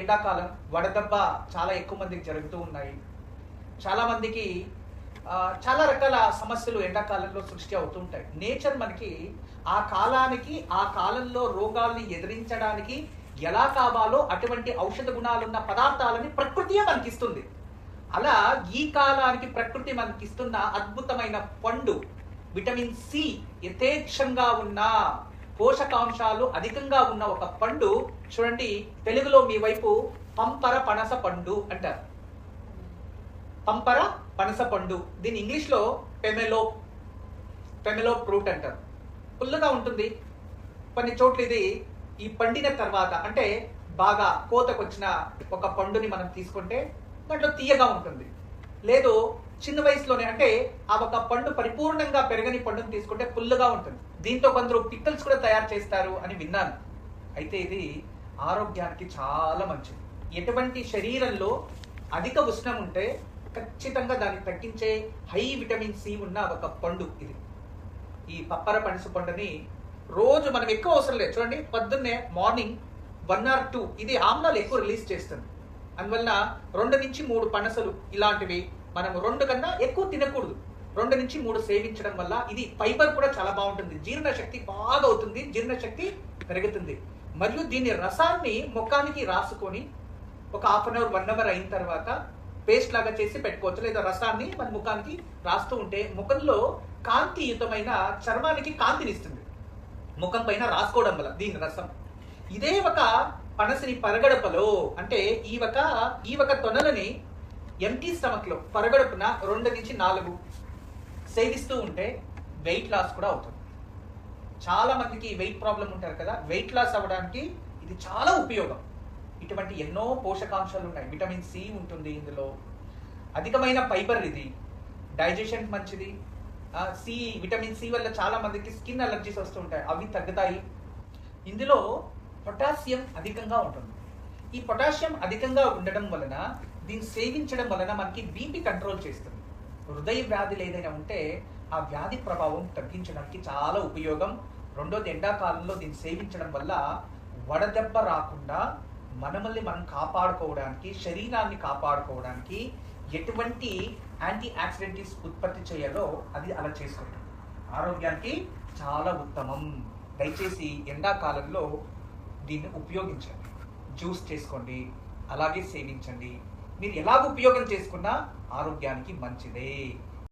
ఎండాకాలం వడదెబ్బ చాలా ఎక్కువ మందికి జరుగుతూ ఉన్నాయి. చాలామందికి చాలా రకాల సమస్యలు ఎండాకాలంలో సృష్టి అవుతూ ఉంటాయి. నేచర్ మనకి ఆ కాలానికి ఆ కాలంలో రోగాల్ని ఎదిరించడానికి ఎలా కావాలో అటువంటి ఔషధ గుణాలున్న పదార్థాలని ప్రకృతియే మనకిస్తుంది. అలా ఈ కాలానికి ప్రకృతి మనకిస్తున్న అద్భుతమైన పండు విటమిన్ సి యథేచ్ఛంగా ఉన్న పోషకాంశాలు అధికంగా ఉన్న ఒక పండు చూడండి. తెలుగులో మీ వైపు పంపర పనస పండు అంటారు. పంపర పనస పండు, దీని ఇంగ్లీష్లో పెమెలో ఫ్రూట్ అంటారు. పుల్లగా ఉంటుంది. కొన్ని చోట్ల ఇది ఈ పండిన తర్వాత అంటే బాగా కోతకొచ్చిన ఒక పండుని మనం తీసుకుంటే దాంట్లో తీయగా ఉంటుంది. లేదు చిన్న వయసులోనే అంటే ఆ ఒక పండు పరిపూర్ణంగా పెరగని పండుని తీసుకుంటే పుల్లగా ఉంటుంది. దీంతో కొందరు పిక్కల్స్ కూడా తయారు చేస్తారు అని విన్నాను. అయితే ఇది ఆరోగ్యానికి చాలా మంచిది. ఎటువంటి శరీరంలో అధిక ఉష్ణం ఉంటే ఖచ్చితంగా దాన్ని తగ్గించే హై విటమిన్ సి ఉన్న ఒక పండు ఇది. ఈ పప్పర పనస పండుని రోజు మనం ఎక్కువ అవసరం లేదు. చూడండి, పొద్దున్నే మార్నింగ్ 1 or 2 ఇది ఆమ్లాలు ఎక్కువ రిలీజ్ చేస్తుంది. అందువల్ల 2 నుంచి 3 పనసలు ఇలాంటివి మనం 2 కన్నా ఎక్కువ తినకూడదు. 2 నుంచి 3 సేవించడం వల్ల ఇది ఫైబర్ కూడా చాలా బాగుంటుంది. జీర్ణశక్తి బాగా అవుతుంది, జీర్ణశక్తి పెరుగుతుంది. మరియు దీని రసాన్ని ముఖానికి రాసుకొని ఒక 1/2 hour 1 hour అయిన తర్వాత పేస్ట్ లాగా చేసి పెట్టుకోవచ్చు. లేదా రసాన్ని మన ముఖానికి రాస్తూ ఉంటే ముఖంలో కాంతియుతమైన చర్మానికి కాంతినిస్తుంది ముఖం పైన రాసుకోవడం వల్ల దీని రసం. ఇదే ఒక పనసని పరగడపలో అంటే ఈ ఒక తొనలని ఎంటీ స్టమక్ లో పరగడుపున 2 నుంచి 4 సేవిస్తూ ఉంటే వెయిట్ లాస్ కూడా అవుతుంది. చాలా మందికి వెయిట్ ప్రాబ్లం ఉంటారు కదా, వెయిట్ లాస్ అవ్వడానికి ఇది చాలా ఉపయోగం. ఇటువంటి ఎన్నో పోషకాంశాలు ఉన్నాయి. విటమిన్ సి ఉంటుంది ఇందులో, అధికమైన ఫైబర్, ఇది డైజెషన్ మంచిది. విటమిన్ సి వల్ల చాలా మందికి స్కిన్ అలర్జీస్ వస్తూ ఉంటాయి, అవి తగ్గుతాయి. ఇందులో పొటాషియం అధికంగా ఉంటుంది. ఈ పొటాషియం అధికంగా ఉండడం వలన దీన్ని సేవించడం వలన మనకి బీపీ కంట్రోల్ చేస్తుంది. హృదయ వ్యాధులు ఏదైనా ఉంటే ఆ వ్యాధి ప్రభావం తగ్గించడానికి చాలా ఉపయోగం. రెండోది, ఎండాకాలంలో దీన్ని సేవించడం వల్ల వడదెబ్బ రాకుండా మనల్ని మనం కాపాడుకోవడానికి, శరీరాన్ని కాపాడుకోవడానికి ఎటువంటి యాంటీ ఆక్సిడెంట్స్ ఉత్పత్తి చేయాలో అది అలా చేసుకుంటాం. ఆరోగ్యానికి చాలా ఉత్తమం. దయచేసి ఎండాకాలంలో దీన్ని ఉపయోగించండి. జ్యూస్ చేసుకోండి, అలాగే సేవించండి. మీరు ఎలాగ ఉపయోగం చేసుకున్నా ఆరోగ్యానికి మంచిదే.